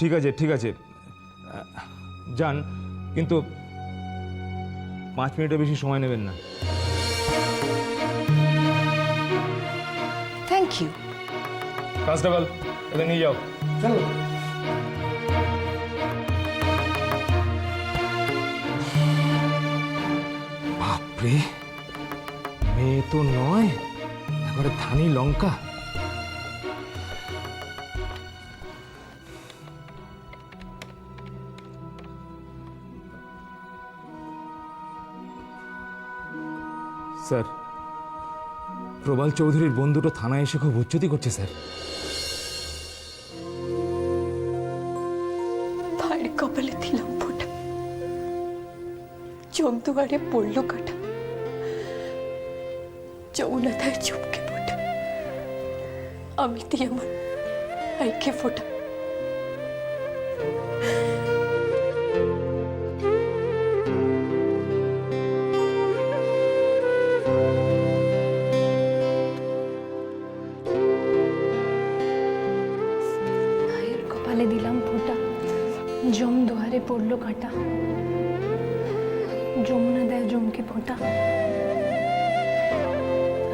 ঠিক আছে যান, কিন্তু 5 মিনিটের বেশি সময় নেবেন না। Thank you. কনস্টেবল, এদের নিয়ে যাও। চলো। বাপরে, মেয়ে তো নয়, এবারে ধানি লঙ্কা। স্যার, প্রবাল চৌধুরীর বন্ধুটা থানায় এসে খুব উচ্চতি করছে স্যার। ভাইয়ের কপালে দিলাম ফোঁটা, জমদুয়ারে পড়লো কাটা, যমুনাধায় চুপকে ফোঁটা, আমি দিয়ে আমার ভাইকে ফোঁটা। ভাইয়ের কপালে দিলাম ফোঁটা, জম দুয়ারে পড়লো কাটা, যমুনা দেয় জমকে ফোঁটা,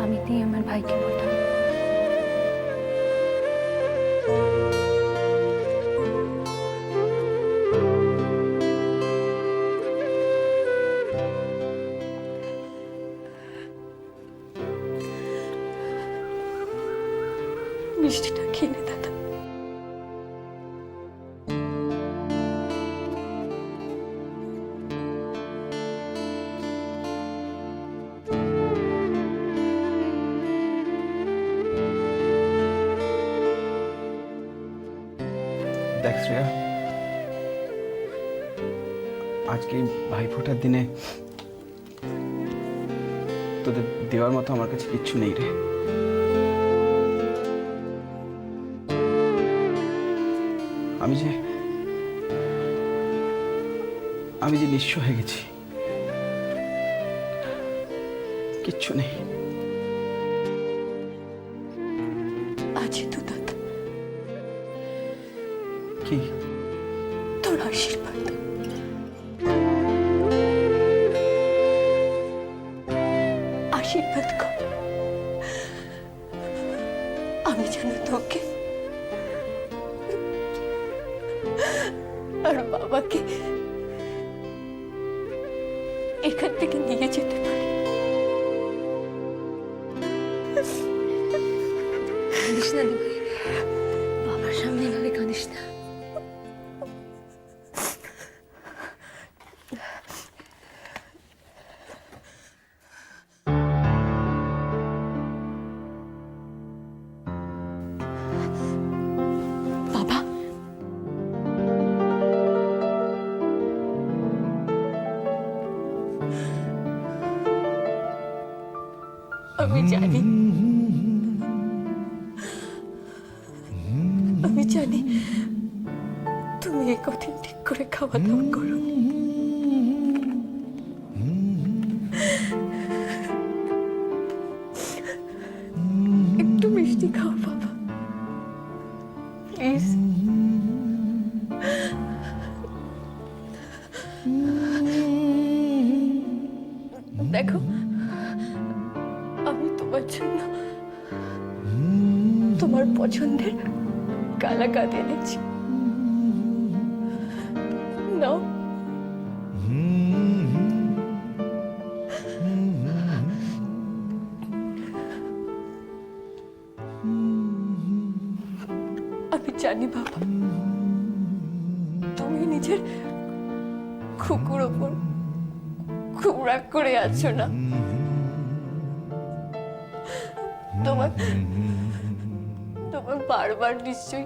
আমি দিই আমার ভাইকে ফোঁটা। মিষ্টিটা খেয়ে দাদা। দেখ শ্রেয়া, আজকে ভাইফোঁটার দিনে তোদের দেওয়ার মতো আমার কাছে কিচ্ছু নেই রে। আমি যে নিঃস্ব হয়ে গেছি, কিচ্ছু নেই। আছে তো দাদা, কি? তোর আশীর্বাদ। আশীর্বাদ কর, আমি যেন তোকে আর বাবাকে এখান থেকে নিয়ে যেতে পারি। কাঁদিস না দিদি, বাবার সামনে এভাবে কাঁদিস না। বাবা, আমি জানি তুমি এই কদিন ঠিক করে খাওয়া দাওয়া করো। একটু মিষ্টি খাও বাবা, প্লিজ। দেখো, আমি তোমার জন্য তোমার পছন্দের কালাকাঁদ এনেছি, নাও। আমি জানি বাবা, তুমি নিজের খুকুর ওপর খুব রাগ করে আছো না? তোমার তোমার বারবার নিশ্চয়ই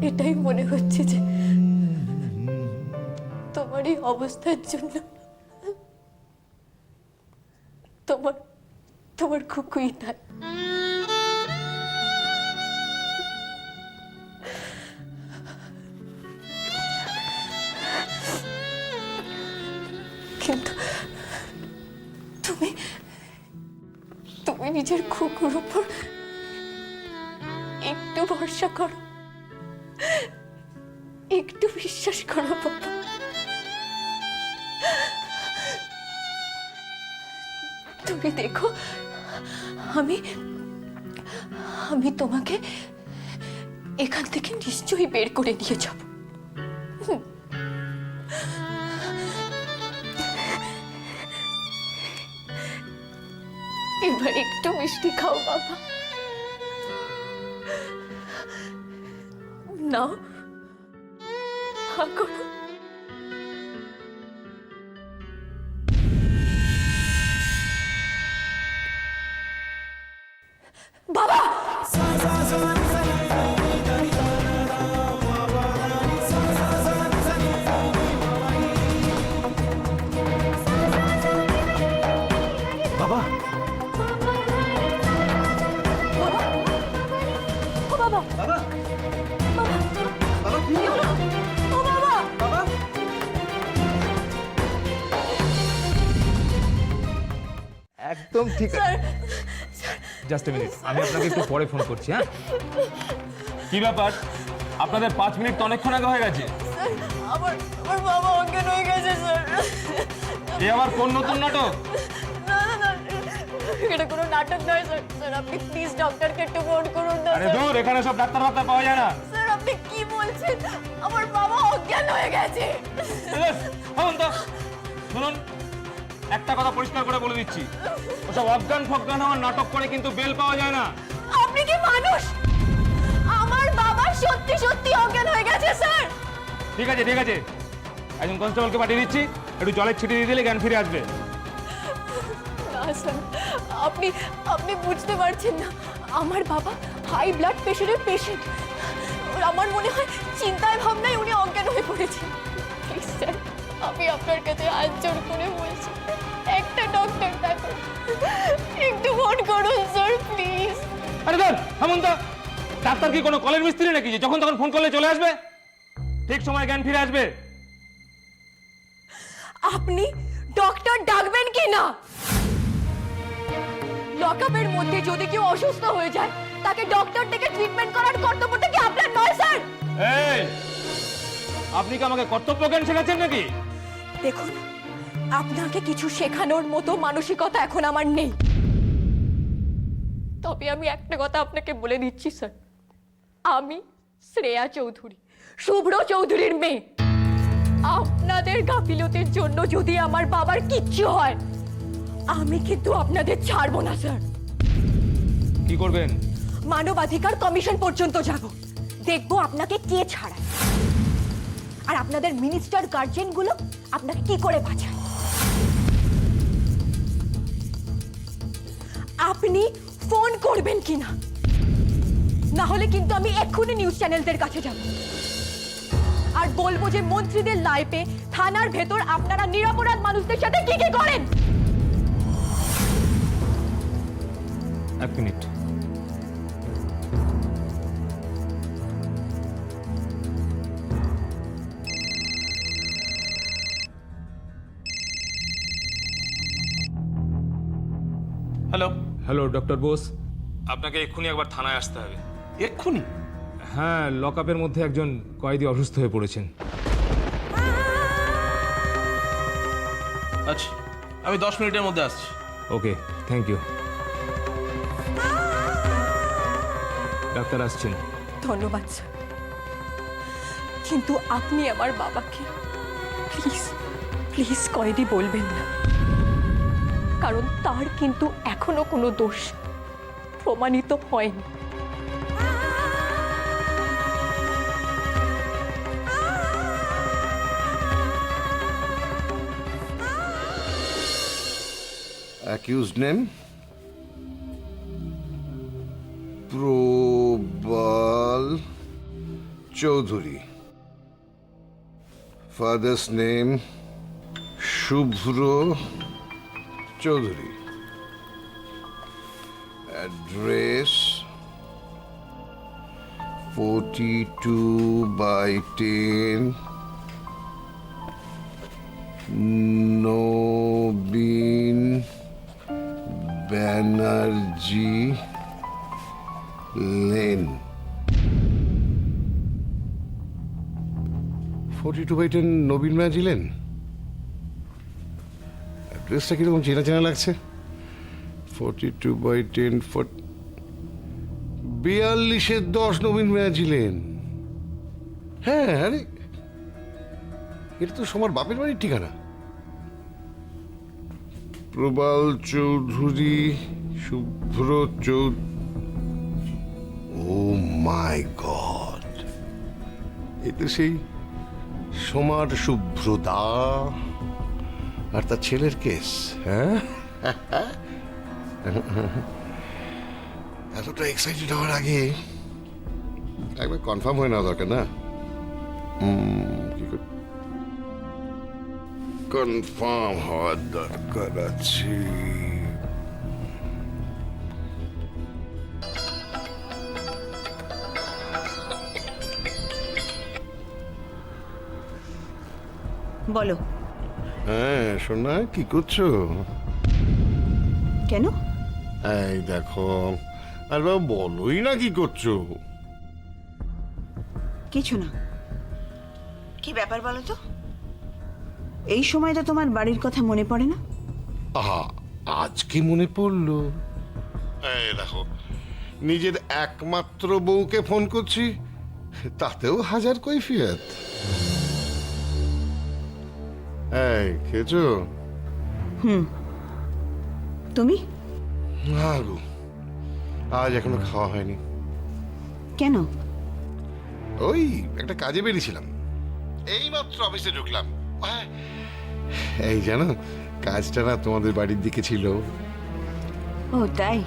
এটাই মনে হচ্ছে যে তোমার এই অবস্থার জন্য তোমার তোমার খুকুই নাই। কিন্তু তুমি তুমি নিজের খুকুর উপর একটু ভরসা করো, বিশ্বাস করো বাবা, তুমি দেখো আমি আমি তোমাকে এখান থেকে নিশ্চয়ই বের করে নিয়ে যাব। এবার একটু মিষ্টি খাও বাবা, নাও হা করো। বাবা বাবা ও বাবা বাবা বাবা কি হলো? ও বাবা বাবা একদম ঠিক আছে। স্যার জাস্ট মিনিট, আমি আপনাকে একটু পরে ফোন করছি। হ্যাঁ, কি ব্যাপার? আপনাদের 5 মিনিট তো অনেকক্ষণ আগে হয়ে গেছে। স্যার আমার আমার বাবা অজ্ঞান হয়ে গেছে স্যার। এ আবার কোন নতুন নাটক? না না না, এটা কোনো নাটক নয় স্যার। স্যার আপনি প্লিজ ডক্টরকে একটু ফোন করুন না আরে স্যার। দূর, এখানে সব ডাক্তার ফাক্তার পাওয়া যায় না। স্যার আপনি কি বলছেন? আমার বাবা অজ্ঞান হয়ে গেছে। শুনুন তো, শুনুন, একটা কথা পরিষ্কার করে বলে দিচ্ছি, ওসব অজ্ঞান ফজ্ঞান হওয়ার নাটক করে কিন্তু বেল পাওয়া যায় না। আপনি কি মানুষ? আমার বাবা সত্যি সত্যি অজ্ঞান হয়ে গেছে স্যার। ঠিক আছে ঠিক আছে, একজন কনস্টেবলকে পাঠিয়ে দিচ্ছি, একটু জলের ছিটি দিয়ে দিলে জ্ঞান ফিরে আসবে। না স্যার, আপনি আপনি বুঝতে পারছেন না, আমার বাবা হাই ব্লাড প্রেশারের পেশেন্ট। আমার মনে হয় চিন্তায় ভাবনায় উনি অজ্ঞান হয়ে পড়েছেন। প্লিজ স্যার, আমি আপনার কাছে হাত জোড় করে বলছি, একটা ডক্টর দেখুন, একটু ফোন করুন স্যার প্লিজ। আরে ধর থামুন তো, ডাক্তার কি কোনো কলের মিস্ত্রি নাকি যে যখন তখন ফোন করলে চলে আসবে? ঠিক সময় জ্ঞান ফিরে আসবে। আপনি ডক্টর ডাকবেন কি না? লকআপের মধ্যে যদি কেউ অসুস্থ হয়ে যায়, তাকে ডক্টর থেকে ট্রিটমেন্ট করার কর্তব্যটা কি আপনার নয় স্যার? এই, আপনি কি আমাকে কর্তব্য জ্ঞান শেখাচ্ছেন নাকি? দেখুন, আপনাকে কিছু শেখানোর মতো মানসিকতা এখন আমার নেই। তবে আমি একটা কথা আপনাকে বলে দিচ্ছি স্যার, আমি শ্রেয়া চৌধুরী, শুভ্র চৌধুরীর মেয়ে। আপনাদের গাফিলতির জন্য যদি আমার বাবার কিচ্ছু হয়, আমি কিন্তু আপনাদের ছাড়বো না স্যার। কি করবেন? মানবাধিকার কমিশন পর্যন্ত যাব, দেখবো আপনাকে কে ছাড়ায়, আর আপনাদের মিনিস্টার গার্জিয়ান গুলো আপনাকে কি করে বাঁচায়। আপনি ফোন করবেন কিনা, না হলে কিন্তু আমি এক্ষুনি নিউজ চ্যানেলদের কাছে যাব আর বলবো যে মন্ত্রীদের লাইফে থানার ভেতর আপনারা নিরপরাধ মানুষদের সাথে কি কি করেন। এক minute. Hello, hello doctor Bose, আপনাকে এক্ষুনি একবার থানায় আসতে হবে। এক্ষুনি? হ্যাঁ, লকআপের মধ্যে একজন কয়েদি অসুস্থ হয়ে পড়েছেন। আচ্ছা, আমি 10 মিনিটের মধ্যে আসছি। ওকে, থ্যাংক ইউ। ডাক্তার আসছেন। ধন্যবাদ স্যার, কিন্তু আপনি আমার বাবাকে প্লিজ প্লিজ কয়েদি বলবেন না, কারণ তার কিন্তু এখনো কোনো দোষ প্রমাণিত হয়নি। Accused name? Probal Chaudhary. Father's name Shubhro Chaudhary. Address 42/10 Nobin Banerjee Lane. 42/10 নবীন ম্যাজিলেন। অ্যাড্রেসটা কিরকম চেনা চেনা লাগছে। 42/10 42/10 নবীন ম্যাজিলেন। হ্যাঁ, আরে এটা তো সোমার বাপের বাড়ির ঠিকানা। প্রবাল চৌধুরী, শুভ্র চৌধুরী। ও মাই গড, এ তো সেই সোমার শুভ্রদা আর তার ছেলের কেস। হ্যাঁ, এতটা এক্সাইটেড হওয়ার আগে একবার কনফার্ম হয়ে নেওয়া দরকার না? কি কনফার্ম হওয়ার দরকার আছে। বলো। হ্যাঁ সোনা, কি করছো? কেন? এই দেখো, আর বাবা বলোই না কি করছো। কিছু না। কি ব্যাপার বলো তো? এই সময় তো তোমার বাড়ির কথা মনে পড়ে না? আহা, আজকে মনে পড়লো। এই দেখো, নিজের একমাত্র বউকে ফোন করছি, তাতেও হাজার কৈফিয়ত। এই খেয়েছো? তুমি? না গো, আজ এখনো খাওয়া হয়নি। কেন? ওই একটা কাজে বেরিয়েছিলাম, এইমাত্র অফিসে ঢুকলাম। এই জানো, কাজটা না তোমাদের বাড়ির দিকে ছিল। ও তাই?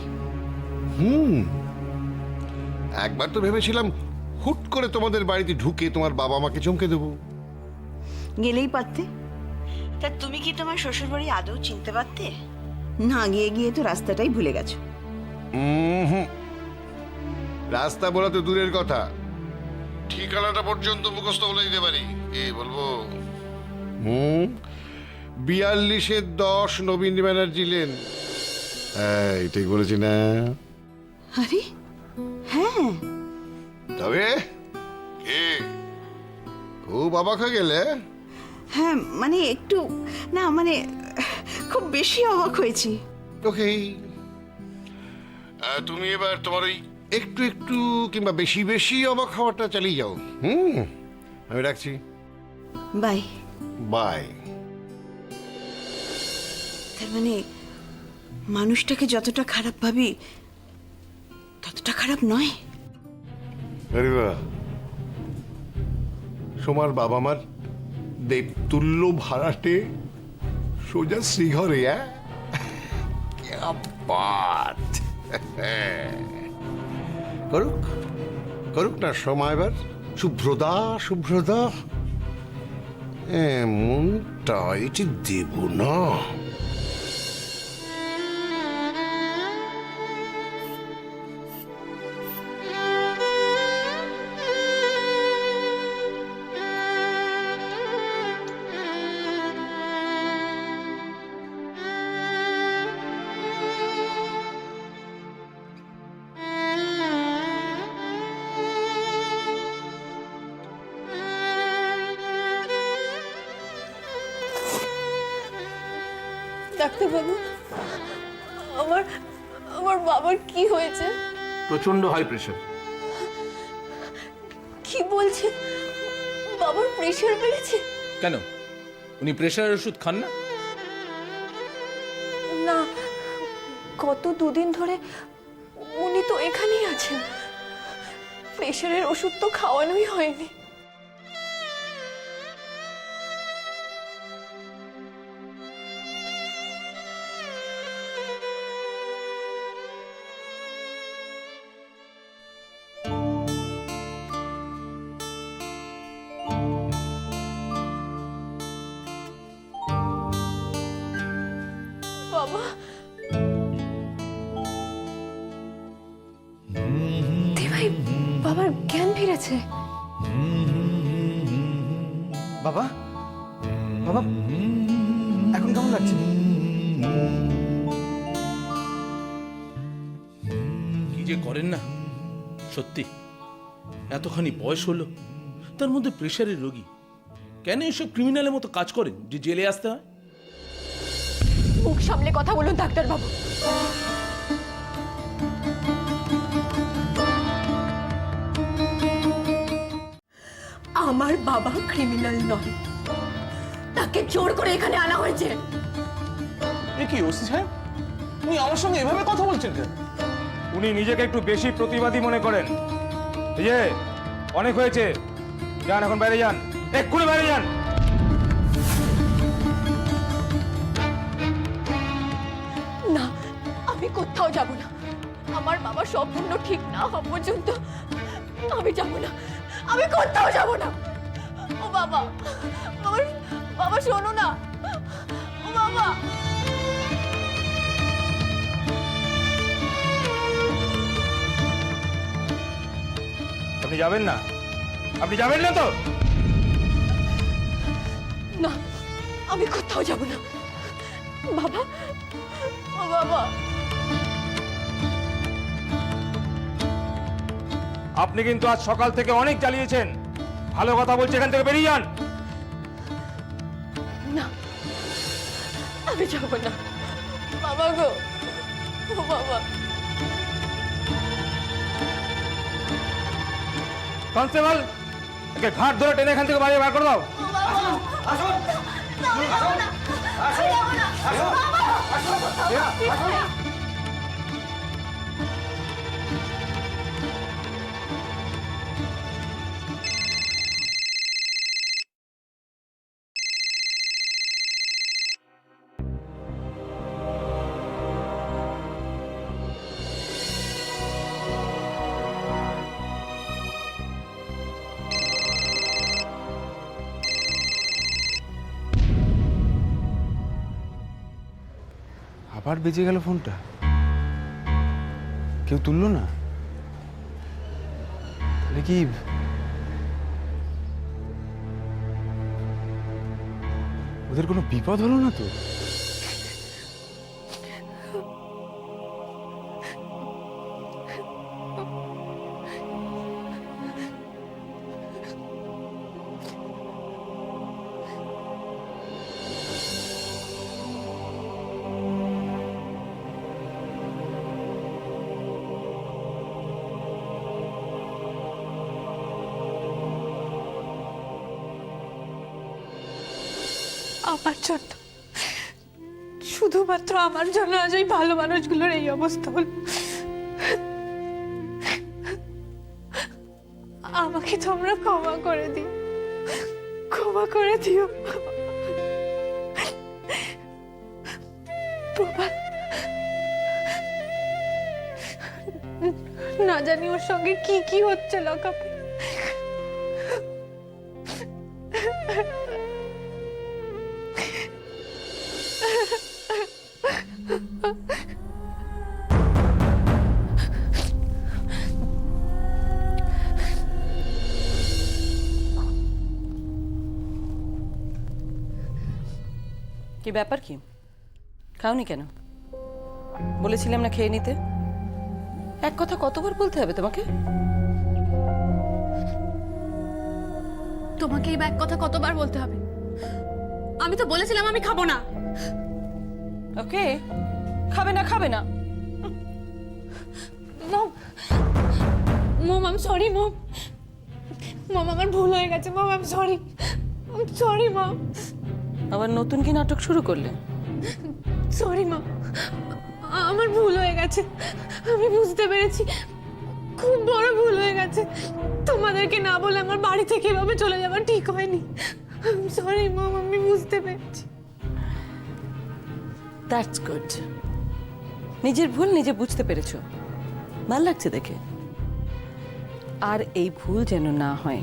একবার তো ভেবেছিলাম হুট করে তোমাদের বাড়িতে ঢুকে তোমার বাবা মাকে চমকে দেবো। গেলেই পারতে। তা তুমি কি তোমার শ্বশুর বাড়ি আদৌ চিনতে পারতে? না গিয়ে গিয়ে তো রাস্তাটাই ভুলে গেছো। রাস্তা বলা তো দূরের কথা, ঠিকানাটা পর্যন্ত মুখস্থ বলে দিতে পারি। এ বলবো 42/10 নবীন ব্যানার্জি লেন। এইটাই বলেছি না? আরে হ্যাঁ। তবে কে খুব অবাক হয়ে গেলে? হ্যাঁ মানে একটু না, মানে খুব বেশি অবাক হয়েছি। ওকে, তুমি এবার তোমার ওই একটু একটু কিংবা বেশি বেশি অবাক হওয়াটা চালিয়ে যাও। আমি রাখছি। বাই। বাই। তার মানে মানুষটাকে যতটা খারাপ ভাবি ততটা খারাপ নয়। আরে বাহ, সোমার বাবা মার দেবতুল্য ভাড়াটে সোজা শ্রীঘরে। করুক করুক না সোমা এবার। শুভ্রদা শুভ্রদা এমনটা এটি দেব না। ডাক্তারবাবু, আমার আমার বাবার কি হয়েছে? প্রচন্ড হাই প্রেশার। কি বলছেন? বাবার প্রেশার বেড়েছে? কেন, উনি প্রেশারের ওষুধ খান না? না, গত দুদিন ধরে উনি তো এখানেই আছেন। প্রেশারের ওষুধ তো খাওয়ানোই হয়নি। বাবা, দিভাই, বাবার জ্ঞান ফিরেছে। বাবা, বাবা এখন কেমন লাগছে? কি যে করেন না, সত্যি এতখানি বয়স হলো, তার মধ্যে প্রেশারের রোগী। কেন এসব ক্রিমিনালের মতো কাজ করেন যে জেলে আসতে হয়? মুখ সামলে কথা বলুন ডাক্তারবাবু। আমার বাবা ক্রিমিনাল নয়, তাকে জোর করে এখানে আনা হয়েছে। এ কি ওসি সাহেব, উনি আমার সঙ্গে এভাবে কথা বলছেন কেন? উনি নিজেকে একটু বেশি প্রতিবাদী মনে করেন। এই যে অনেক হয়েছে, যান এখন বাইরে যান, এক্ষুনি বাইরে যান। না, আমি কোথাও যাব না। আমার বাবা সম্পূর্ণ ঠিক না হওয়া পর্যন্ত আমি যাব না, আমি কোথাও যাব না। ও বাবা, বাবা, বাবা শোনো না, ও বাবা। আপনি যাবেন না? আপনি যাবেন না তো? না, আমি কোথাও যাব না। বাবা, ও বাবা। আপনি কিন্তু আজ সকাল থেকে অনেক জ্বালিয়েছেন। ভালো কথা বলছে, এখান থেকে বেরিয়ে যান। না, আমি যাব না। বাবা গো, ও বাবা। কনস্টেবল, একে ঘাট ধরে টেনে এখান থেকে বাইরে বার করে দাও। আবার বেজে গেল ফোনটা, কেউ তুললো না। তাহলে কি ওদের কোনো বিপদ হলো না তো? আমার জন্য, শুধুমাত্র আমার জন্য আজ ওই ভালো মানুষগুলোর এই অবস্থা হল। আমাকে তোমরা ক্ষমা করে দিও, ক্ষমা করে দিও। প্রভা, না জানি ওর সঙ্গে কি কি হচ্ছে লকআপে। কি ব্যাপার, কি খাওনি কেন? বলেছিলাম না খেয়ে নিতে। এক কথা কতবার বলতে হবে তোমাকে? তোমাকে এই ব্যাগ কথা কতবার বলতে হবে? আমি তো বলেছিলাম আমি খাবো না। ওকে, খাবে না, খাবে না। Mom, mom, I am sorry mom. Mom, আমার ভুল হয়ে গেছে mom, I am sorry. I am sorry mom. আবার নতুন কি নাটক শুরু করলে? সরি মম, আমার ভুল হয়ে গেছে। আমি বুঝতে পেরেছি, খুব বড় ভুল হয়ে গেছে। তোমাদেরকে না বলে আমার বাড়ি থেকে এভাবে চলে যাওয়া ঠিক হয়নি। আই এম সরি মম, আমি বুঝতে পেরেছি। That's good. নিজের ভুল নিজে বুঝতে পেরেছো, ভাল লাগছে দেখে। আর এই ভুল যেন না হয়।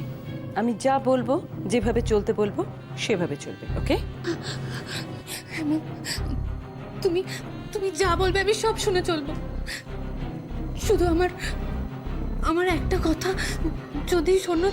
আমি যা বলবো, যেভাবে চলতে বলবো সেভাবে চলবে, ওকে? তুমি তুমি যা বলবে আমি সব শুনে চলবো। শুধু আমার একটা কথা যদি শোনো,